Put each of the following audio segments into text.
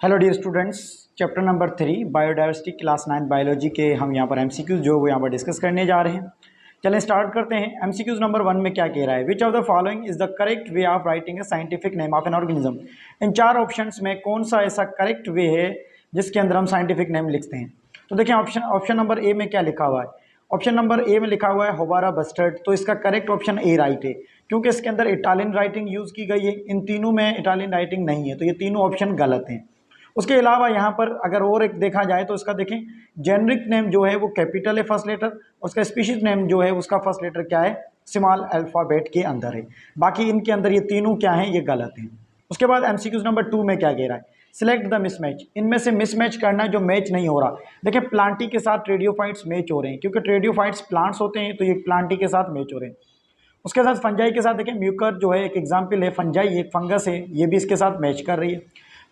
Hello dear students, chapter number 3 biodiversity class 9 biology के हम यहाँ पर एमसीक्यूज जो वो यहाँ पर डिस्कस करने जा रहे हैं। चलें स्टार्ट करते हैं। एमसीक्यूज नंबर 1 में क्या कह रहा है, which of the following is the correct way of writing a scientific name of an organism. इन चार ऑप्शंस में कौन सा ऐसा करेक्ट वे है जिसके अंदर हम साइंटिफिक नेम लिखते हैं। तो देखिए ऑप्शन नंबर ए में क्या लिखा हुआ है। ऑप्शन नंबर ए में लिखा हुआ है होबारा बस्टर्ड, तो इसका करेक्ट ऑप्शन ए राइट है क्योंकि इसके अंदर इटालियन राइटिंग यूज़ की गई है। इन तीनों में इटालियन राइटिंग नहीं है, तो ये तीनों ऑप्शन गलत हैं। उसके अलावा यहाँ पर अगर और एक देखा जाए तो इसका देखें, जेनरिक नेम जो है वो कैपिटल है फर्स्ट लेटर, उसका स्पीशीज नेम जो है उसका फर्स्ट लेटर क्या है, स्मॉल अल्फ़ाबेट के अंदर है। बाकी इनके अंदर ये तीनों क्या हैं, ये गलत हैं। उसके बाद एमसीक्यूज नंबर 2 में क्या कह रहा है, सिलेक्ट द मिसमैच। इनमें से मिसमैच करना जो मैच नहीं हो रहा। देखिए प्लांटी के साथ ट्रेडियोफाइट्स मैच हो रहे हैं क्योंकि ट्रेडियोफाइट्स प्लांट्स होते हैं, तो ये प्लांटी के साथ मैच हो रहे हैं। उसके साथ फंजाई के साथ देखें, म्यूकर जो है एक एग्जाम्पल है, फंजाई एक फंगस है, ये भी इसके साथ मैच कर रही है।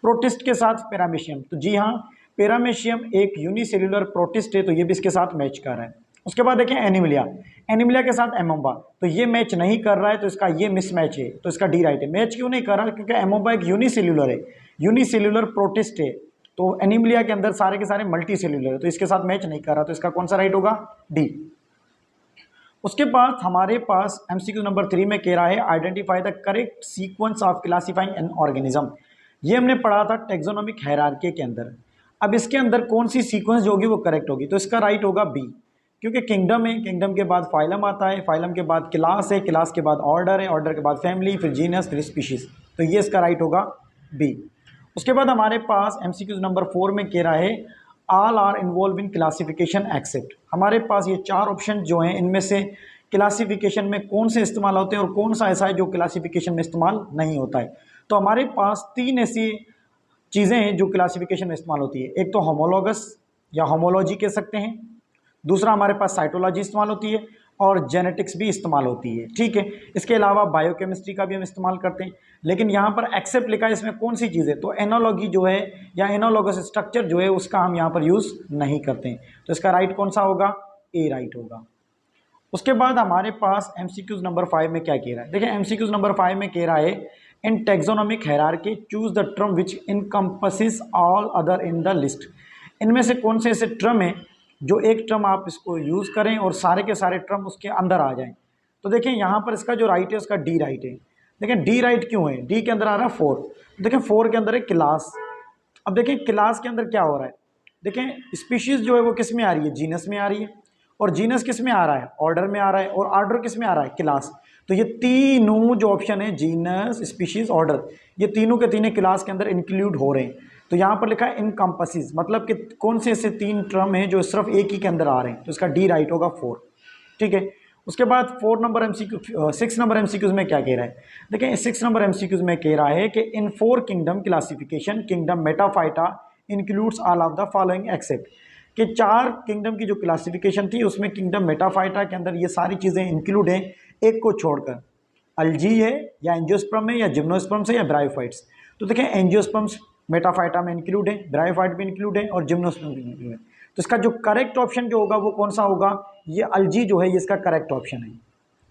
प्रोटिस्ट के साथ पैरामीशियम, तो जी हाँ पैरामीशियम एक यूनिसेल्युलर प्रोटिस्ट है, तो ये भी इसके साथ मैच कर रहा है। उसके बाद देखें एनिमिलिया, एनिमिलिया के साथ एमोबा, तो ये मैच नहीं कर रहा है, तो इसका ये मिसमैच है, तो इसका डी राइट है। मैच क्यों नहीं कर रहा, क्योंकि एमोबा एक यूनिसेल्युलर है, यूनिसेल्युलर प्रोटिस्ट है, तो एनीमिलिया के अंदर सारे के सारे मल्टी सेल्युलर है, तो इसके साथ मैच नहीं कर रहा, तो इसका कौन सा राइट होगा, डी। उसके बाद हमारे पास एमसीक्यू नंबर 3 में कह रहा है identify the correct sequence of classifying an organism. ये हमने पढ़ा था टेक्सोनोमिक हायरार्की के अंदर। अब इसके अंदर कौन सी सीक्वेंस जो होगी वो करेक्ट होगी, तो इसका राइट होगा बी, क्योंकि किंगडम है, किंगडम के बाद फाइलम आता है, फाइलम के बाद क्लास है, क्लास के बाद ऑर्डर है, ऑर्डर के बाद फैमिली, फिर जीनस, फिर स्पीशीज, तो ये इसका राइट होगा बी। उसके बाद हमारे पास एमसीक्यू नंबर 4 में कह रहा है all are involve in classification except. हमारे पास ये चार ऑप्शन जो हैं, इनमें से क्लासिफिकेशन में कौन से इस्तेमाल होते हैं और कौन सा ऐसा है जो क्लासिफिकेशन में इस्तेमाल नहीं होता है। तो हमारे पास तीन ऐसी चीज़ें हैं जो क्लासिफिकेशन में इस्तेमाल होती है। एक तो होमोलॉगस या होमोलॉजी कह सकते हैं, दूसरा हमारे पास साइटोलॉजी इस्तेमाल होती है और जेनेटिक्स भी इस्तेमाल होती है, ठीक है। इसके अलावा बायोकेमिस्ट्री का भी हम इस्तेमाल करते हैं, लेकिन यहाँ पर एक्सेप्ट लिखा है, इसमें कौन सी चीज़ है, तो एनोलॉजी जो है या एनोलॉगस स्ट्रक्चर जो है उसका हम यहाँ पर यूज़ नहीं करते हैं, तो इसका राइट कौन सा होगा, ए राइट होगा। उसके बाद हमारे पास एमसीक्यूज नंबर 5 में क्या कह रहा है, देखिए एमसीक्यूज नंबर 5 में कह रहा है in taxonomic hierarchy choose the term which encompasses all other in the list. इनमें से कौन से ऐसे टर्म हैं जो एक टर्म आप इसको यूज़ करें और सारे के सारे टर्म उसके अंदर आ जाएं। तो देखें यहाँ पर इसका जो राइट है उसका डी राइट है। देखें डी राइट क्यों है, डी के अंदर आ रहा है 4, देखें 4 के अंदर है क्लास। अब देखें क्लास के अंदर क्या हो रहा है, देखें स्पीशीज़ जो है वो किस में आ रही है, जीनस में आ रही है, और जीनस किस में आ रहा है, ऑर्डर में आ रहा है, और ऑर्डर किस में आ रहा है, क्लास। तो ये तीनों जो ऑप्शन है, जीनस, स्पीशीज, ऑर्डर, ये तीनों के तीनों क्लास के अंदर इंक्लूड हो रहे हैं। तो यहाँ पर लिखा है इनकम्पसेस, मतलब कि कौन से ऐसे तीन टर्म हैं जो सिर्फ एक ही के अंदर आ रहे हैं, तो इसका डी राइट होगा 4, ठीक है। उसके बाद 6 नंबर एमसीक्यूज में क्या कह रहा है, देखिए 6 नंबर एमसीक्यूज में कह रहा है कि इन 4 kingdom classification kingdom Metaphyta includes all of the following except, कि 4 किंगडम की जो क्लासिफिकेशन थी उसमें किंगडम मेटाफाइटा के अंदर ये सारी चीज़ें इंक्लूड हैं, एक को छोड़कर। अल्जी है या एंजियोस्पर्म है या जिम्नोस्पर्म्स है या ब्रायोफाइट्स। तो देखें एंजियोस्पर्म्स मेटाफाइटा में इंक्लूड है, ब्रायोफाइट भी इंक्लूड है और जिम्नोस्पर्म भी इंक्लूड है। तो इसका जो करेक्ट ऑप्शन जो होगा वो कौन सा होगा, ये अल्जी जो है ये इसका करेक्ट ऑप्शन है।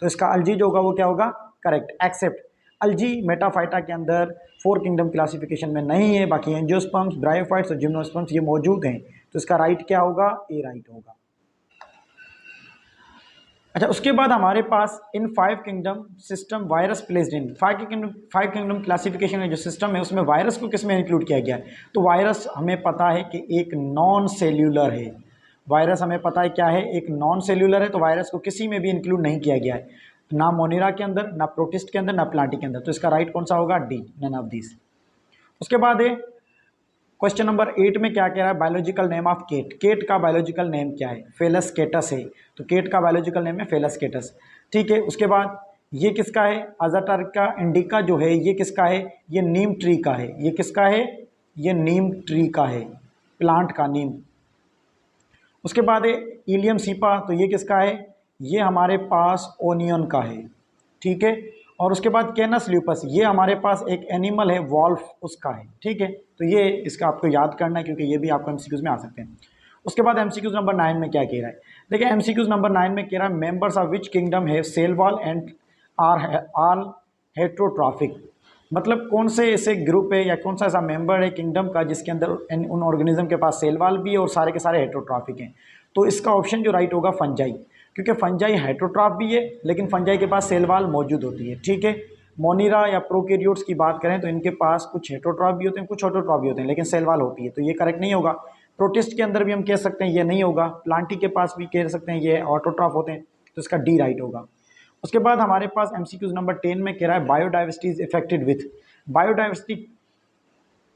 तो इसका अल्जी जो होगा वो क्या होगा, करेक्ट। एक्सेप्ट अल्जी मेटाफाइटा के अंदर 4 किंगडम क्लासिफिकेशन में नहीं है, बाकी एंजियोस्पर्म्स, ब्रायोफाइट्स और जिम्नोस्पर्म्स ये मौजूद हैं, तो इसका राइट क्या होगा, ए राइट होगा। अच्छा, उसके बाद हमारे पास इन 5 kingdom system virus placed in 5 kingdom classification में जो सिस्टम है उसमें वायरस को किस में इंक्लूड किया गया है, तो वायरस हमें पता है कि एक नॉन सेल्यूलर है। वायरस हमें पता है क्या है, एक नॉन सेल्यूलर है, तो वायरस को किसी में भी इंक्लूड नहीं किया गया है, ना मोनिरा के अंदर, ना प्रोटिस्ट के अंदर, ना प्लांटी के अंदर, तो इसका राइट कौन सा होगा, डी, नन ऑफ दिस। उसके बाद है क्वेश्चन नंबर 8 में क्या कह रहा है, biological name of cat. Cat का बायोलॉजिकल नेम क्या है, फेलस केटस है, तो केट का बायोलॉजिकल नेम है फेलस केटस, ठीक है। उसके बाद ये किसका है, अजाटर्का इंडिका जो है ये किसका है, ये नीम ट्री का है, ये किसका है, ये नीम ट्री का है, प्लांट का नीम। उसके बाद है इलियम सीपा, तो ये किसका है, ये हमारे पास ओनियन का है, ठीक है। और उसके बाद कैनस ल्यूपस, ये हमारे पास एक एनिमल है वॉल्फ, उसका है, ठीक है। तो ये इसका आपको याद करना है क्योंकि ये भी आपको एमसीक्यूज में आ सकते हैं। उसके बाद एमसीक्यूज नंबर 9 में क्या कह रहा है, देखिए एमसीक्यूज नंबर 9 में कह रहा है members of which kingdom have cell wall and are all heterotrophic. मतलब कौन से ऐसे ग्रुप है या कौन सा ऐसा मेंबर है किंगडम का जिसके अंदर उन ऑर्गेनिज्म के पास सेल वाल भी है और सारे के सारे हेटरोट्रॉफिक हैं। तो इसका ऑप्शन जो राइट होगा फंजाई, क्योंकि फंजाई हेटरोट्रॉफ भी है लेकिन फंजाई के पास सेल वाल मौजूद होती है। ठीक है, मोनिरा या प्रोकैरियोट्स की बात करें तो इनके पास कुछ हेटरोट्रॉफ भी होते हैं, कुछ ऑटोट्रॉफ भी होते हैं, लेकिन सेल वाल होती है, तो ये करेक्ट नहीं होगा। प्रोटिस्ट के अंदर भी हम कह सकते हैं ये नहीं होगा, प्लांटी के पास भी कह सकते हैं ये ऑटोट्रॉफ होते हैं, तो इसका डी राइट होगा। उसके बाद हमारे पास एमसीक्यूज नंबर 10 में कह रहा है biodiversity is affected with. Biodiversity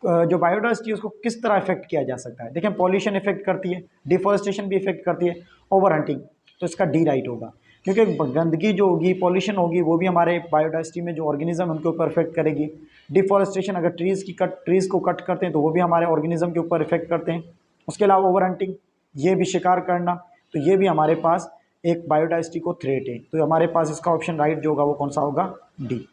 जो बायोडाइवर्सिटी है उसको किस तरह इफेक्ट किया जा सकता है। देखें, पॉल्यूशन इफेक्ट करती है, डिफॉरेस्टेशन भी इफेक्ट करती है, ओवर हंटिंग, तो इसका डी राइट होगा, क्योंकि गंदगी जो होगी, पॉल्यूशन होगी, वो भी हमारे बायोडाइवर्सिटी में जो ऑर्गेनिज्म उनके ऊपर इफेक्ट करेगी। डिफॉरेस्टेशन, अगर ट्रीज़ को कट करते हैं तो वो भी हमारे ऑर्गेनिज्म के ऊपर इफेक्ट करते हैं। उसके अलावा ओवर हंटिंग, ये भी शिकार करना, तो ये भी हमारे पास एक बायोडाइवर्सिटी को थ्रेट है। तो हमारे पास इसका ऑप्शन राइट जो होगा वो कौन सा होगा, डी।